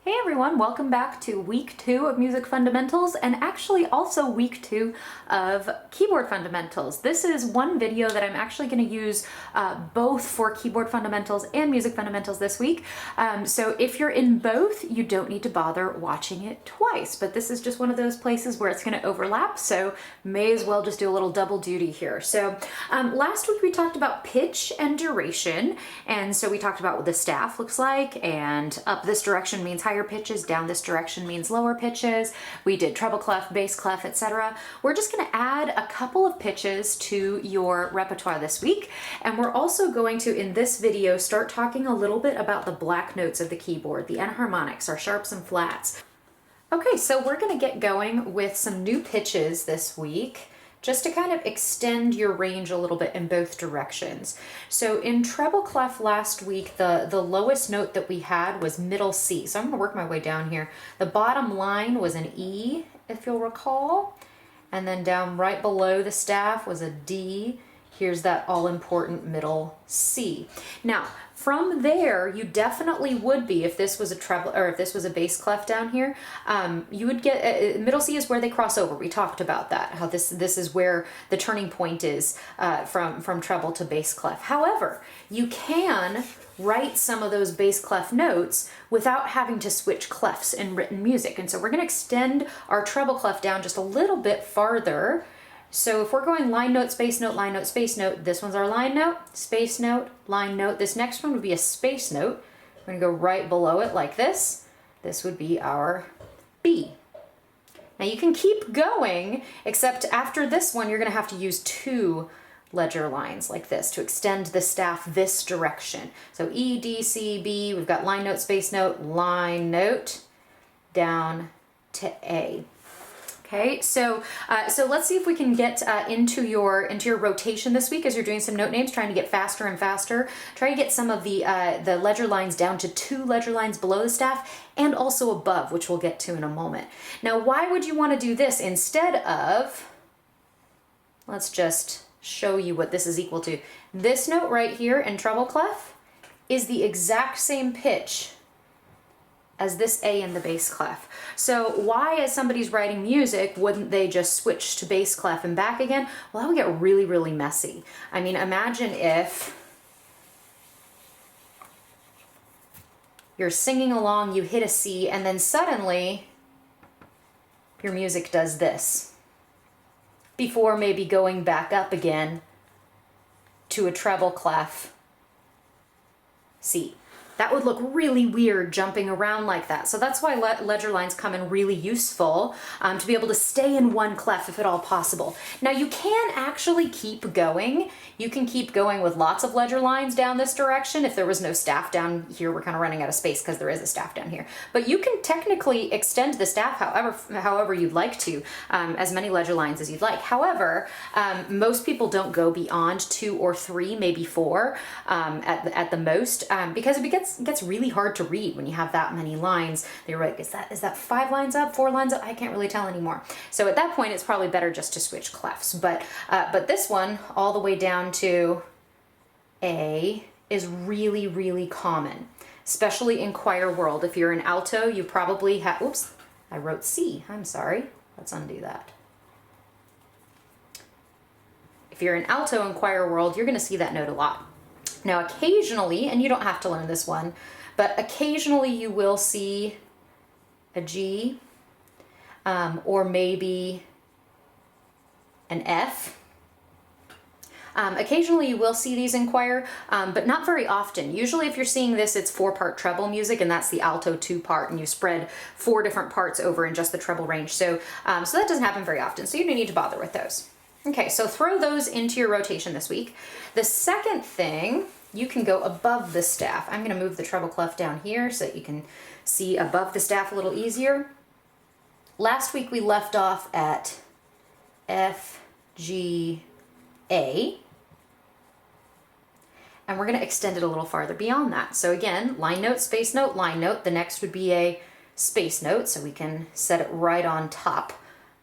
Hey everyone, welcome back to week 2 of Music Fundamentals and actually also week 2 of Keyboard Fundamentals. This is one video that I'm actually going to use both for Keyboard Fundamentals and Music Fundamentals this week. So if you're in both, you don't need to bother watching it twice, but this is just one of those places where it's going to overlap, so may as well just do a little double duty here. So last week we talked about pitch and duration, and so we talked about what the staff looks like, and up this direction means higher pitches, down this direction means lower pitches. We did treble clef, bass clef, etc. We're just going to add a couple of pitches to your repertoire this week, and we're also going to, in this video, start talking a little bit about the black notes of the keyboard, the enharmonics, our sharps and flats. Okay, so we're going to get going with some new pitches this week, just to kind of extend your range a little bit in both directions. So in treble clef last week, the lowest note that we had was middle C. So I'm gonna work my way down here. The bottom line was an E, if you'll recall. And then down right below the staff was a D. Here's that all-important middle C. Now, from there, you definitely would be, if this was a treble, or if this was a bass clef down here, you would get, middle C is where they cross over. We talked about that, how this is where the turning point is from treble to bass clef. However, you can write some of those bass clef notes without having to switch clefs in written music. And so we're gonna extend our treble clef down just a little bit farther. So if we're going line note, space note, line note, space note, this one's our line note, space note, line note. This next one would be a space note. We're gonna go right below it like this. This would be our B. Now you can keep going, except after this one, you're gonna have to use 2 ledger lines like this to extend the staff this direction. So E, D, C, B, we've got line note, line note, down to A. Okay, so let's see if we can get into your rotation this week as you're doing some note names, trying to get faster and faster. Try to get some of the ledger lines down to 2 ledger lines below the staff and also above, which we'll get to in a moment. Now, why would you want to do this instead of, let's just show you what this is equal to. This note right here in treble clef is the exact same pitch as this A in the bass clef. So why, as somebody's writing music, wouldn't they just switch to bass clef and back again? Well, that would get really, really messy. I mean, imagine if you're singing along, you hit a C, and then suddenly your music does this, before maybe going back up again to a treble clef C. That would look really weird jumping around like that. So that's why ledger lines come in really useful, to be able to stay in one clef if at all possible. Now you can actually keep going. You can keep going with lots of ledger lines down this direction. If there was no staff down here, we're kind of running out of space because there is a staff down here. But you can technically extend the staff however you'd like to, as many ledger lines as you'd like. However, most people don't go beyond 2 or 3, maybe 4 at the most, because it gets really hard to read when you have that many lines. You're like, is that 5 lines up, 4 lines up? I can't really tell anymore. So at that point, it's probably better just to switch clefs. But this one, all the way down to A, is really, really common, especially in choir world. If you're an alto, you probably have, oops, I wrote C, I'm sorry. Let's undo that. If you're an alto in choir world, you're gonna see that note a lot. Now occasionally, and you don't have to learn this one, but occasionally you will see a G, or maybe an F. Occasionally you will see these in choir, but not very often. Usually if you're seeing this, it's 4-part treble music, and that's the alto 2-part, and you spread 4 different parts over in just the treble range. So that doesn't happen very often, so you don't need to bother with those. Okay, so throw those into your rotation this week. The second thing, you can go above the staff. I'm going to move the treble clef down here so that you can see above the staff a little easier. Last week we left off at F, G, A, and we're going to extend it a little farther beyond that. So again, line note, space note, line note. The next would be a space note, so we can set it right on top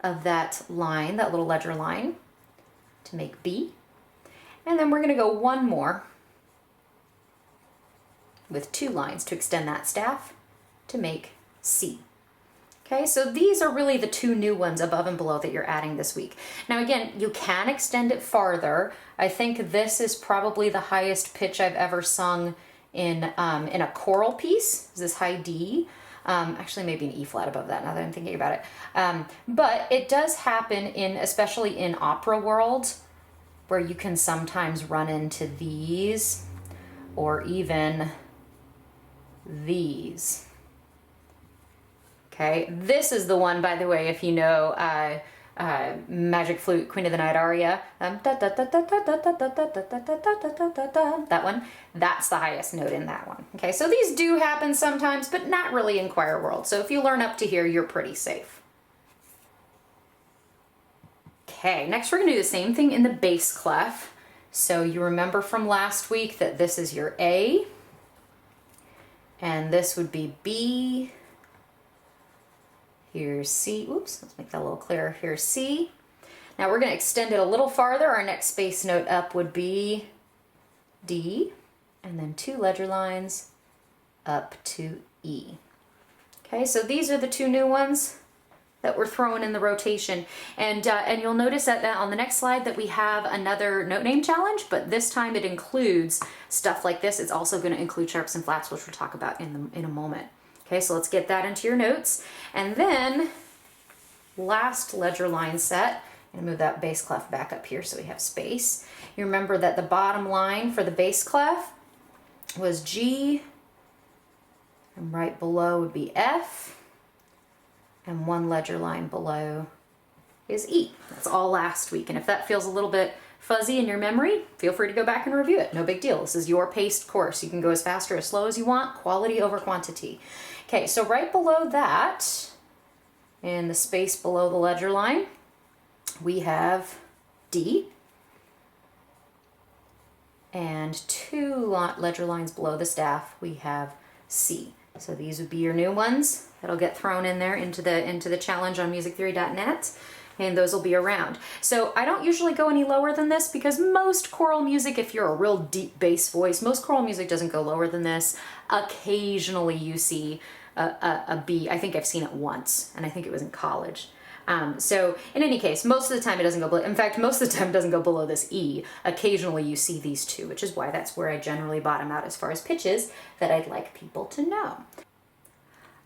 of that line, that little ledger line, to make B. And then we're going to go one more with 2 lines to extend that staff to make C. Okay, so these are really the two new ones above and below that you're adding this week. Now again, you can extend it farther. I think this is probably the highest pitch I've ever sung in a choral piece. Is this high D? Actually maybe an E flat above that now that I'm thinking about it. But it does happen especially in opera world, where you can sometimes run into these or even these. Okay, this is the one, by the way, if you know Magic Flute, Queen of the Night aria, that one, that's the highest note in that one. Okay, so these do happen sometimes, but not really in choir world. So if you learn up to here, you're pretty safe. Okay, next we're gonna do the same thing in the bass clef. So you remember from last week that this is your A, and this would be B. Here's C. Oops, let's make that a little clearer. Here's C. Now we're going to extend it a little farther. Our next bass note up would be D, and then 2 ledger lines up to E. Okay, so these are the two new ones that we're throwing in the rotation. And you'll notice that on the next slide that we have another note name challenge, but this time it includes stuff like this. It's also going to include sharps and flats, which we'll talk about in a moment. Okay, so let's get that into your notes. And then last ledger line set, I'm gonna move that bass clef back up here so we have space. You remember that the bottom line for the bass clef was G, and right below would be F, and 1 ledger line below is E. That's all last week. And if that feels a little bit fuzzy in your memory, feel free to go back and review it. No big deal. This is your paced course. You can go as fast or as slow as you want, quality over quantity. Okay, so right below that, in the space below the ledger line, we have D, and 2 ledger lines below the staff, we have C. So these would be your new ones that'll get thrown in there into the challenge on musictheory.net. And those will be around. So I don't usually go any lower than this because most choral music, if you're a real deep bass voice, most choral music doesn't go lower than this. Occasionally you see a B. I think I've seen it once, and I think it was in college. So in any case, most of the time it doesn't go below. In fact, most of the time it doesn't go below this E. Occasionally you see these two, which is why that's where I generally bottom out as far as pitches that I'd like people to know.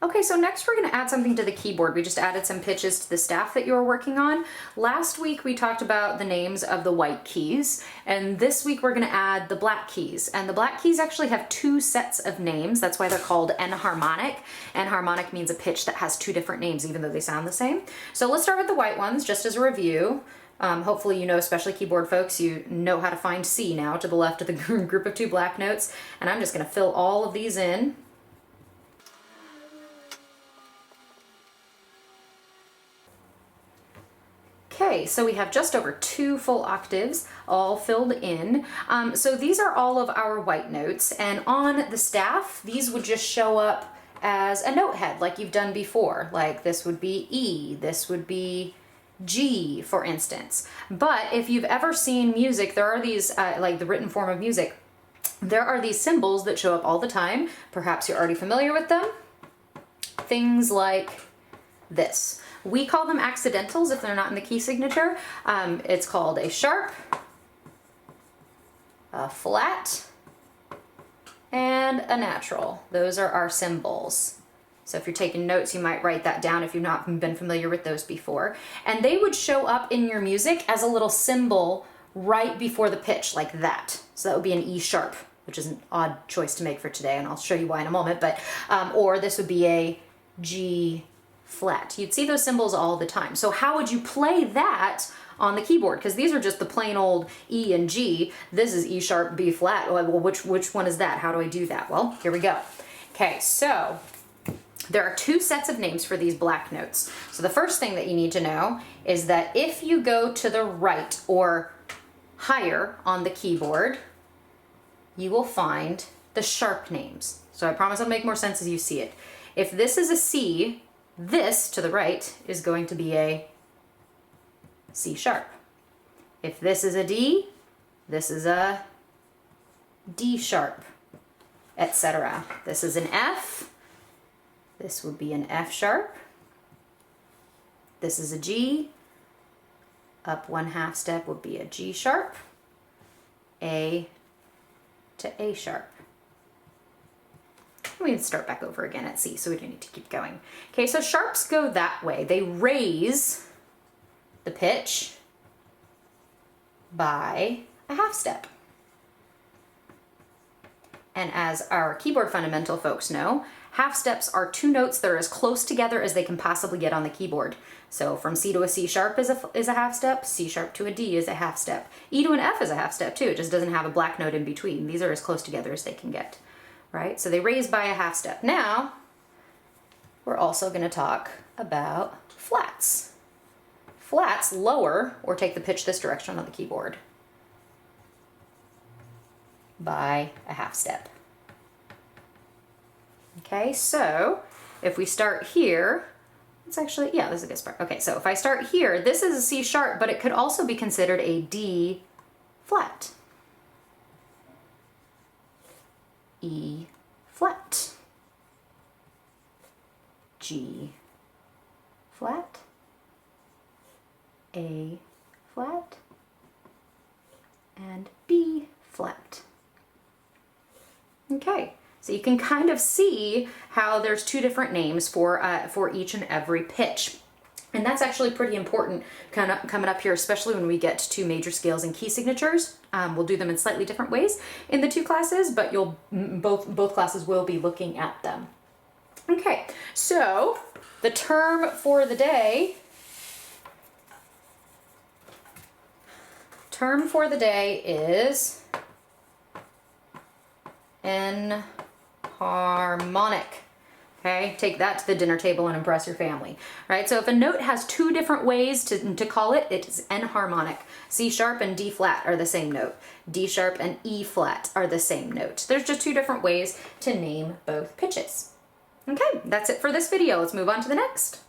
Okay, so next we're going to add something to the keyboard. We just added some pitches to the staff that you were working on. Last week we talked about the names of the white keys, and this week we're going to add the black keys. And the black keys actually have 2 sets of names. That's why they're called enharmonic. Enharmonic means a pitch that has 2 different names, even though they sound the same. So let's start with the white ones, just as a review. Hopefully you know, especially keyboard folks, you know how to find C now to the left of the group of 2 black notes. And I'm just going to fill all of these in. Okay, so we have just over 2 full octaves all filled in. So these are all of our white notes, and on the staff, these would just show up as a note head like you've done before. Like this would be E, this would be G, for instance. But if you've ever seen music, there are these, like the written form of music, there are these symbols that show up all the time. Perhaps you're already familiar with them. Things like this. We call them accidentals if they're not in the key signature. It's called a sharp, a flat, and a natural. Those are our symbols. So if you're taking notes, you might write that down if you've not been familiar with those before. And they would show up in your music as a little symbol right before the pitch, like that. So that would be an E sharp, which is an odd choice to make for today, and I'll show you why in a moment. But or this would be a G flat. You'd see those symbols all the time. So how would you play that on the keyboard? Because these are just the plain old E and G. This is E sharp, B flat. Well, which one is that? How do I do that? Well, here we go. Okay, so there are 2 sets of names for these black notes. So the first thing that you need to know is that if you go to the right or higher on the keyboard, you will find the sharp names. So I promise it'll make more sense as you see it. If this is a C, this to the right is going to be a C sharp. If this is a D, this is a D sharp, etc. This is an F, This would be an F sharp. This is a G. Up 1/2 step would be a G sharp. A to A sharp. We can start back over again at C, so we don't need to keep going. Okay, so sharps go that way. They raise the pitch by a 1/2 step. And as our keyboard fundamental folks know, 1/2 steps are 2 notes that are as close together as they can possibly get on the keyboard. So from C to a C sharp is a 1/2 step, C sharp to a D is a 1/2 step. E to an F is a 1/2 step too, it just doesn't have a black note in between. These are as close together as they can get, right? So they raise by a 1/2 step. Now, we're also gonna talk about flats. Flats lower or take the pitch this direction on the keyboard by a 1/2 step. Okay, so if we start here, it's actually, yeah, this is a good start. Okay, so if I start here, this is a C sharp, but it could also be considered a D flat. E flat. G flat. A flat. And B flat. Okay, so you can kind of see how there's 2 different names for each and every pitch. And that's actually pretty important kind of coming up here, especially when we get to major scales and key signatures. We'll do them in slightly different ways in the 2 classes, but you'll both classes will be looking at them. Okay, so the term for the day is enharmonic. Okay, take that to the dinner table and impress your family. Right, so if a note has 2 different ways to call it, it is enharmonic. C sharp and D flat are the same note. D sharp and E flat are the same note. There's just 2 different ways to name both pitches. Okay, that's it for this video. Let's move on to the next.